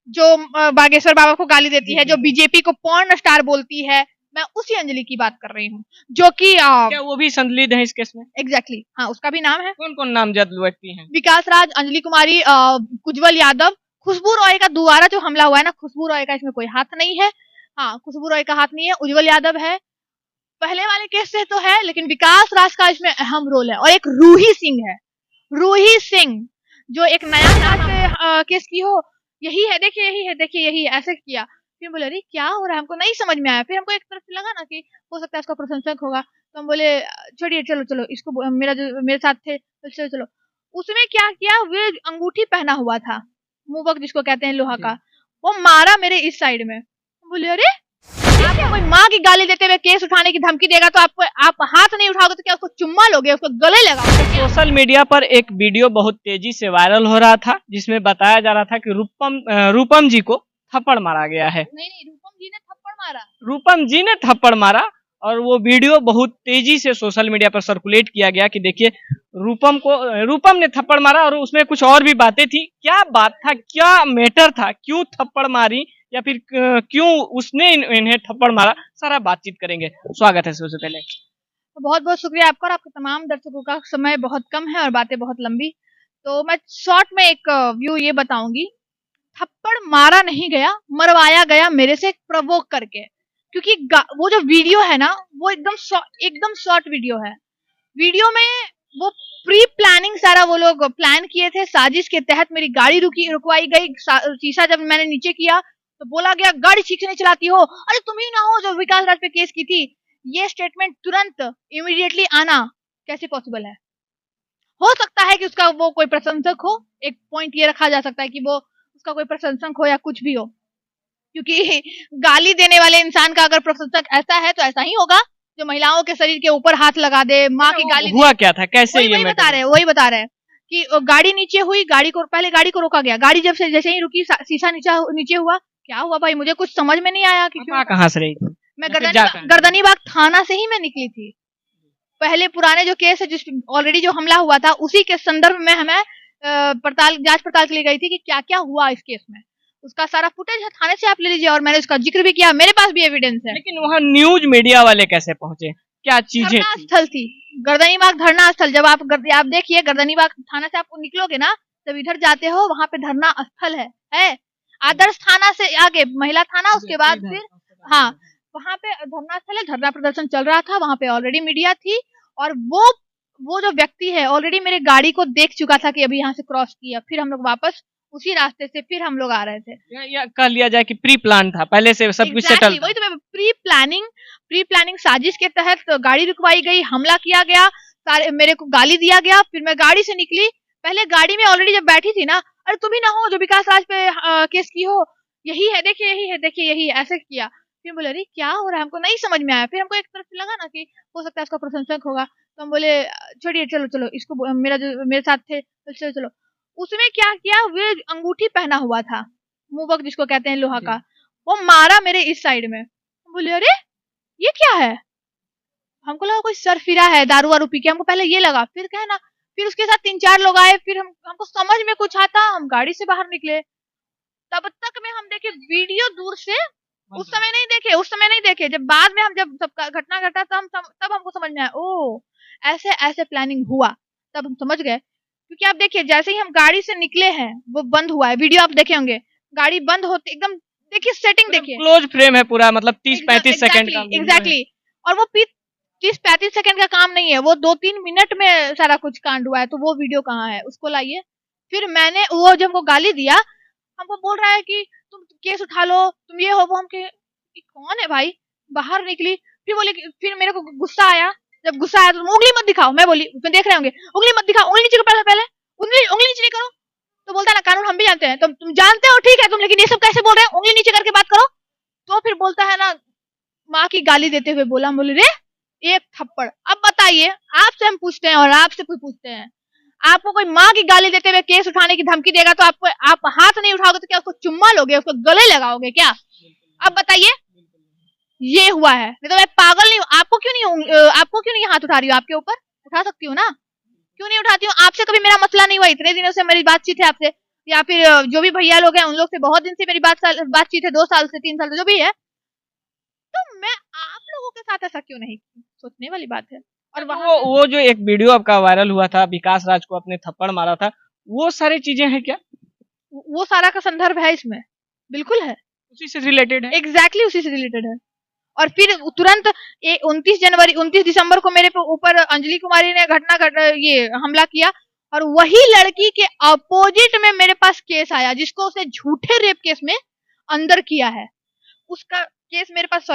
जो बागेश्वर बाबा को गाली देती है, जो बीजेपी को पॉर्न स्टार बोलती है, मैं उसी अंजलि की बात कर रही हूँ, जो कि क्या वो भी संलिप्त है इस केस में? एग्जैक्टली हाँ, उसका भी नाम है। कौन कौन नामजद व्यक्ति हैं? विकास राज, अंजलि कुमारी, उज्जवल यादव, खुशबू रॉय का दोबारा जो हमला हुआ है ना, खुशबू रॉय का इसमें कोई हाथ नहीं है। हाँ, खुशबू रॉय का हाथ नहीं है, उज्जवल यादव है, पहले वाले केस से तो है, लेकिन विकास राज का इसमें अहम रोल है। और एक रूही सिंह है, रूही सिंह, जो एक नया नाम पे केस की हो, यही है, देखिए यही है, देखिए यही है, ऐसे किया। फिर बोले अरे क्या हो रहा है, हमको नहीं समझ में आया। फिर हमको एक तरफ से लगा ना कि हो सकता है उसका प्रशंसक होगा, तो हम बोले छोड़िए, चलो चलो इसको, मेरा जो मेरे साथ थे, तो चलो चलो। उसमें क्या किया, वे अंगूठी पहना हुआ था, मुबक जिसको कहते हैं लोहा का, वो मारा मेरे इस साइड में। बोले अरे आपको कोई माँ की गाली देते हुए केस उठाने की धमकी देगा तो आप हाथ नहीं उठाओगे तो क्या उसको चुम्मा लोगे, उसको गले लगाओगे? सोशल मीडिया पर एक वीडियो बहुत तेजी से वायरल हो रहा था, जिसमें बताया जा रहा था कि रूपम जी को थप्पड़ मारा गया है। नहीं, रूपम जी ने थप्पड़ मारा। रूपम जी ने थप्पड़ मारा, और वो वीडियो बहुत तेजी से सोशल मीडिया पर सर्कुलेट किया गया कि देखिए रूपम ने थप्पड़ मारा, और उसमें कुछ और भी बातें थी। क्या बात था, क्या मैटर था, क्यों थप्पड़ मारी, या फिर क्यों उसने इन्हें थप्पड़ मारा, सारा बातचीत करेंगे। स्वागत है सबसे पहले। बहुत बहुत शुक्रिया आपका और आपके तमाम दर्शकों का। समय बहुत कम है और बातें बहुत लंबी, तो मैं शॉर्ट में एक व्यू ये बताऊंगी। थप्पड़ मारा नहीं गया, मरवाया गया मेरे से प्रवोक करके, क्योंकि वो जो वीडियो है ना, वो एकदम शॉर्ट वीडियो है। वीडियो में वो प्री प्लानिंग सारा वो लोग प्लान किए थे, साजिश के तहत मेरी गाड़ी रुकवाई गई। शीशा जब मैंने नीचे किया तो बोला गया गाड़ी ठीक से नहीं चलाती हो, अरे तुम ही ना हो जो विकास राज पे केस की थी। ये स्टेटमेंट तुरंत इमीडिएटली आना कैसे पॉसिबल है? हो सकता है कि उसका वो कोई प्रशंसक हो, एक पॉइंट ये रखा जा सकता है कि वो उसका कोई प्रशंसक हो या कुछ भी हो, क्योंकि गाली देने वाले इंसान का अगर प्रशंसक ऐसा है तो ऐसा ही होगा, जो महिलाओं के शरीर के ऊपर हाथ लगा दे, माँ की गाली हुआ क्या था, कैसे ये वही बता रहे हैं कि गाड़ी नीचे हुई, पहले गाड़ी को रोका गया, गाड़ी जब से जैसे ही रुकी शीशा नीचे हुआ। क्या हुआ भाई, मुझे कुछ समझ में नहीं आया कि कहाँ से रही थी? मैं गर्दनीबाग थाना से ही मैं निकली थी। पहले पुराने जो केस है, जिस ऑलरेडी जो हमला हुआ था, उसी के संदर्भ में हमें जांच पड़ताल के लिए गई थी कि क्या क्या हुआ इस केस में। उसका सारा फुटेज है, थाने से आप ले लीजिए, और मैंने उसका जिक्र भी किया, मेरे पास भी एविडेंस है। लेकिन वहाँ न्यूज मीडिया वाले कैसे पहुंचे, क्या चीजें? धरना स्थल थी, गर्दनीबाग धरना स्थल। जब आप देखिए गर्दनीबाग थाना से आप निकलोगे ना, जब इधर जाते हो वहाँ पे धरना स्थल है आदर्श थाना से आगे महिला थाना, उसके बाद फिर हाँ, वहाँ पे धरना स्थल है। धरना प्रदर्शन चल रहा था, वहाँ पे ऑलरेडी मीडिया थी, और वो जो व्यक्ति है ऑलरेडी मेरे गाड़ी को देख चुका था कि अभी यहाँ से क्रॉस किया। फिर हम लोग वापस उसी रास्ते से फिर हम लोग आ रहे थे। या कह लिया जाए कि प्री प्लान था, पहले से सब कुछ सेटल। वही तो मैं प्री प्लानिंग साजिश के तहत गाड़ी रुकवाई गई, हमला किया गया, मेरे को गाली दिया गया। फिर मैं गाड़ी से निकली, पहले गाड़ी में ऑलरेडी जब बैठी थी ना, अरे तुम ही ना हो जो विकास राज पे केस की हो, यही है, देखिए यही है, देखिए यही है, ऐसे किया। फिर बोले अरे क्या हो रहा है, हमको नहीं समझ में आया। फिर हमको एक तरफ से लगा ना कि हो सकता है उसका प्रशंसक होगा, तो हम बोले छोड़िए, चलो चलो इसको, मेरे साथ थे, तो चलो चलो। उसमें क्या किया, वे अंगूठी पहना हुआ था, मुबक जिसको कहते हैं लोहा का, वो मारा मेरे इस साइड में। बोले अरे ये क्या है, हमको लगा कोई सर फिरा है दारू वारू पी के, हमको पहले ये लगा। फिर क्या है ना, फिर उसके साथ 3-4 लोग आए, फिर हमको समझ में कुछ आता, हम गाड़ी से बाहर निकले। तब तक में हम देखे वीडियो दूर से, उस समय नहीं देखे, जब बाद में जब सब घटना घटा तब हमको समझ में आया, ओ ऐसे ऐसे प्लानिंग हुआ, तब हम समझ गए। क्योंकि आप देखिए, जैसे ही हम गाड़ी से निकले हैं वो बंद हुआ है, वीडियो आप देखे होंगे, गाड़ी बंद होते एकदम, देखिए सेटिंग देखिए, क्लोज फ्रेम है पूरा, मतलब 30-35 सेकंड का। एग्जैक्टली। और वो 30-35 सेकंड का काम नहीं है, वो 2-3 मिनट में सारा कुछ कांड हुआ है। तो वो वीडियो कहाँ है, उसको लाइए। फिर मैंने वो जब हमको गाली दिया, हमको बोल रहा है कि तुम केस उठा लो, तुम ये हो वो, हम के कौन है भाई। बाहर निकली, फिर मेरे को गुस्सा आया। जब गुस्सा आया तो उंगली मत दिखाओ, मैं बोली, उसमें देख रहे होंगे, उंगली मत दिखाओ, उंगली नीचे करो, पहले उंगली नीचे नहीं करो। तो बोलता है ना कानून हम भी जानते हैं, तुम जानते हो ठीक है तुम, लेकिन ये सब कैसे बोल रहे हैं, उंगली नीचे करके बात करो। तो फिर बोलता है ना, माँ की गाली देते हुए बोला, बोले रे एक थप्पड़। अब बताइए, आपसे हम पूछते हैं और आपसे कोई पूछते हैं, आपको कोई माँ की गाली देते हुए केस उठाने की धमकी देगा तो आप हाथ नहीं उठाओगे तो क्या उसको चुम्मा लोगे, उसको गले लगाओगे क्या? अब बताइए, ये हुआ है। नहीं तो मैं पागल नहीं हूँ, आपको क्यों नहीं हाथ उठा रही हूँ, आपके ऊपर उठा सकती हूँ ना, क्यों नहीं उठाती हूँ? आपसे कभी मेरा मसला नहीं हुआ, इतने दिनों से मेरी बातचीत है आपसे, या फिर जो भी भैया लोग हैं उन लोग से बहुत दिन से मेरी बातचीत है, 2 साल से 3 साल से जो भी है, तो मैं आप लोगों के साथ ऐसा क्यों नहीं की? सोचने वाली बात है। और तो वहां वो जो एक वीडियो आपका वायरल हुआ था, विकास राज को अपने थप्पड़ मारा था, वो सारी चीजें हैं क्या? वो सारा का संदर्भ है इसमें, बिल्कुल है, उसी से रिलेटेड है? एग्जैक्टली उसी से रिलेटेड है। और फिर तुरंत 29 दिसंबर को मेरे ऊपर अंजलि कुमारी ने ये हमला किया, और वही लड़की के अपोजिट में मेरे पास केस आया जिसको उसने झूठे रेप केस में अंदर किया है। उसका केस मेरे पास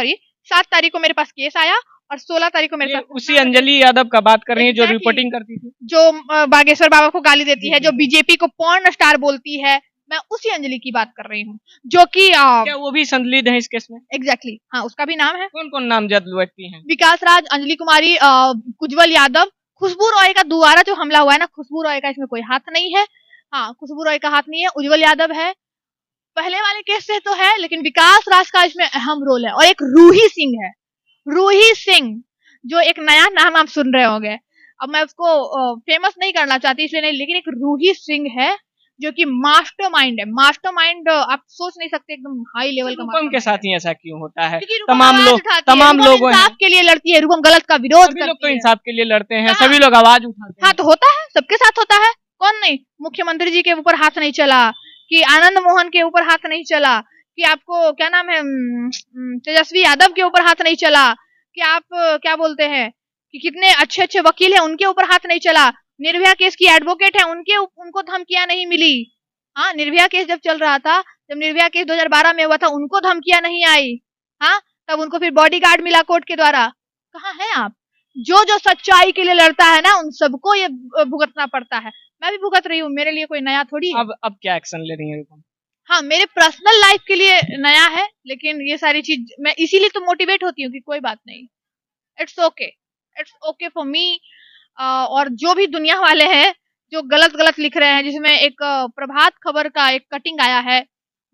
7 तारीख को मेरे पास केस आया, और 16 तारीख को मेरे ये पास उसी अंजलि यादव का बात कर रही है जो Exactly. रिपोर्टिंग करती थी? जो बागेश्वर बाबा को गाली देती है, जी, जो जी। बीजेपी को पॉर्न स्टार बोलती है, मैं उसी अंजलि की बात कर रही हूँ, जो कि क्या वो भी संलिग्ध है इस केस में? एग्जैक्टली हाँ, उसका भी नाम है कौन कौन नामजद व्यक्ति हैं? विकास राज, अंजलि कुमारी, उज्जवल यादव, खुशबू रॉय का दोबारा जो हमला हुआ है ना, खुशबू रॉय का इसमें कोई हाथ नहीं है। हाँ, खुशबू रॉय का हाथ नहीं है, उज्जवल यादव है, पहले वाले केस से तो है, लेकिन विकास राज का इसमें अहम रोल है। और एक रूही सिंह है, रूही सिंह, जो एक नया नाम आप सुन रहे होंगे, अब मैं उसको फेमस नहीं करना चाहती इसलिए नहीं, लेकिन एक रूही सिंह है जो कि मास्टरमाइंड है। मास्टरमाइंड आप सोच नहीं सकते, एकदम हाई लेवल का रूपम के मास्टरमाइंड साथ ही ऐसा क्यों होता है? क्योंकि रूपम तमाम आवाज लोग उठाती है, तमाम रूपम लोगों इंसाफ के लिए लड़ती है, रूपम गलत का विरोध सभी लोग तो करती है। इंसाफ के लिए लड़ते हैं, कहाँ? सभी लोग आवाज उठाते हाँ, हैं। तो होता है, सबके साथ होता है, कौन नहीं? मुख्यमंत्री जी के ऊपर हाथ नहीं चला, कि आनंद मोहन के ऊपर हाथ नहीं चला, कि आपको क्या नाम है, तेजस्वी यादव के ऊपर हाथ नहीं चला, कि आप क्या बोलते हैं कि कितने अच्छे अच्छे वकील हैं उनके ऊपर हाथ नहीं चला, निर्भया केस की एडवोकेट है उनको धमकियां नहीं मिली। हाँ, निर्भया केस जब चल रहा था, जब निर्भया केस 2012 में हुआ था, उनको धमकियां नहीं आई। हाँ, तब उनको फिर बॉडीगार्ड मिला कोर्ट के द्वारा। कहाँ हैं आप? जो जो सच्चाई के लिए लड़ता है ना, उन सबको ये भुगतना पड़ता है। मैं भी भुगत रही हूँ, मेरे लिए कोई नया थोड़ी है। अब क्या एक्शन ले रही है रूपम? हाँ, मेरे पर्सनल लाइफ के लिए नया है, लेकिन ये सारी चीज मैं इसीलिए तो मोटिवेट होती हूँ कि कोई बात नहीं, it's okay, it's okay for me. और जो भी दुनिया वाले हैं जो गलत गलत लिख रहे हैं, जिसमें एक प्रभात खबर का एक कटिंग आया है,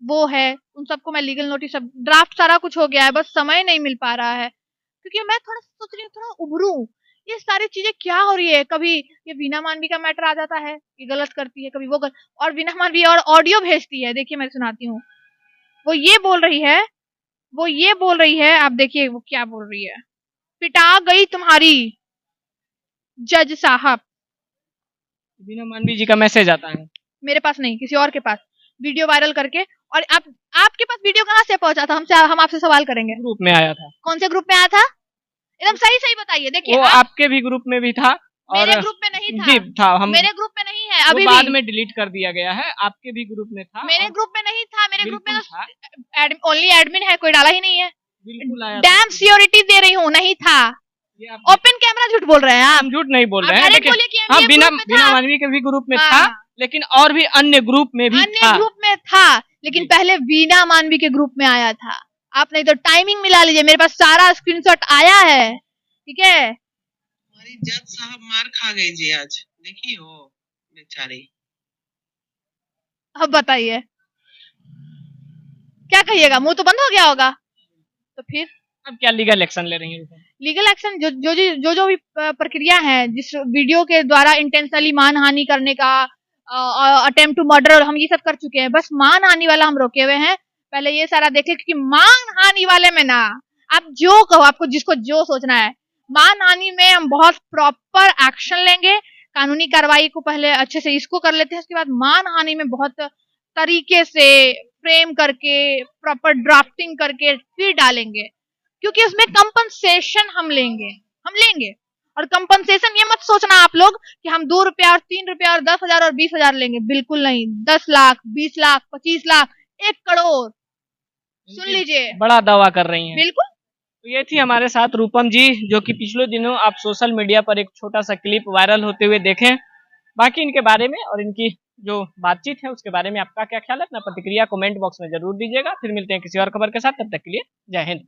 वो है, उन सबको मैं लीगल नोटिस, सब ड्राफ्ट सारा कुछ हो गया है, बस समय नहीं मिल पा रहा है, क्योंकि मैं थोड़ा सोच रही हूँ थोड़ा उभरूं। ये सारी चीजें क्या हो रही है, कभी ये वीना मानवी का मैटर आ जाता है, ये गलत करती है, कभी वो गलत, और वीना मानवी और ऑडियो भेजती है, देखिए मैं सुनाती हूँ। वो ये बोल रही है, आप देखिए वो क्या बोल रही है, पिटा गई तुम्हारी जज साहब। बीना मानवी जी का मैसेज आता है? मेरे पास नहीं, किसी और के पास, वीडियो वायरल करके। और आपके पास वीडियो कहाँ से पहुंचा था? हम आपसे सवाल करेंगे। ग्रुप में आया था। कौन से ग्रुप में आया था? एकदम सही सही बताइए। देखिए, वो आपके भी ग्रुप में भी था और मेरे ग्रुप में नहीं था। जी था। हम मेरे ग्रुप में नहीं है अभी वो बाद भी। में डिलीट कर दिया गया है। आपके भी ग्रुप में था? मेरे ग्रुप में नहीं था, मेरे ग्रुप में बिल्कुल तो था। ओनली एडमिन है, कोई डाला ही नहीं है। बिल्कुल आया था। डैम सियोरिटी दे रही हूँ, नहीं था। ये आप ओपन कैमरा झूठ बोल रहे हैं आप। हम झूठ नहीं बोल आप रहे हैं, डायरेक्ट लेकिन बोलिए कि हाँ, MBA बिना ग्रुप में बिना था। मानवी के भी ग्रुप में हाँ। था, लेकिन और भी अन्य ग्रुप में भी अन्य था। ग्रुप में था, लेकिन पहले वीना मानवी के ग्रुप में आया था। आप नहीं तो टाइमिंग मिला लीजिए, मेरे पास सारा स्क्रीनशॉट आया है, ठीक है। हमारी जज साहब मार खा गई जी आज, देखी हो बेचारी। अब बताइए क्या कहिएगा, मुंह तो बंद हो गया होगा। तो फिर अब क्या लीगल एक्शन ले रही है? लीगल एक्शन जो भी प्रक्रिया है, जिस वीडियो के द्वारा इंटेंशनली मानहानि करने का, अटेम्प्ट टू मर्डर, हम ये सब कर चुके हैं, बस मानहानि वाला हम रोके हुए हैं। पहले ये सारा देखें, क्योंकि मानहानि वाले में ना, आप जो कहो, आपको जिसको जो सोचना है, मानहानि में हम बहुत प्रॉपर एक्शन लेंगे। कानूनी कार्रवाई को पहले अच्छे से इसको कर लेते हैं, उसके बाद मानहानि में बहुत तरीके से फ्रेम करके, प्रॉपर ड्राफ्टिंग करके फिर डालेंगे, क्योंकि उसमें कंपनसेशन हम लेंगे। और कंपनसेशन ये मत सोचना आप लोग कि हम 2 रुपया और 3 रुपया और 10,000 और 20,000 लेंगे, बिल्कुल नहीं। 10 लाख, 20 लाख, 25 लाख, 1 करोड़, सुन लीजिए। बड़ा दावा कर रही हैं। बिल्कुल। तो ये थी हमारे साथ रूपम जी, जो कि पिछले दिनों आप सोशल मीडिया पर एक छोटा सा क्लिप वायरल होते हुए देखें। बाकी इनके बारे में और इनकी जो बातचीत है उसके बारे में आपका क्या ख्याल है, अपना प्रतिक्रिया कमेंट बॉक्स में जरूर दीजिएगा। फिर मिलते हैं किसी और खबर के साथ, तब तक के लिए जय हिंद।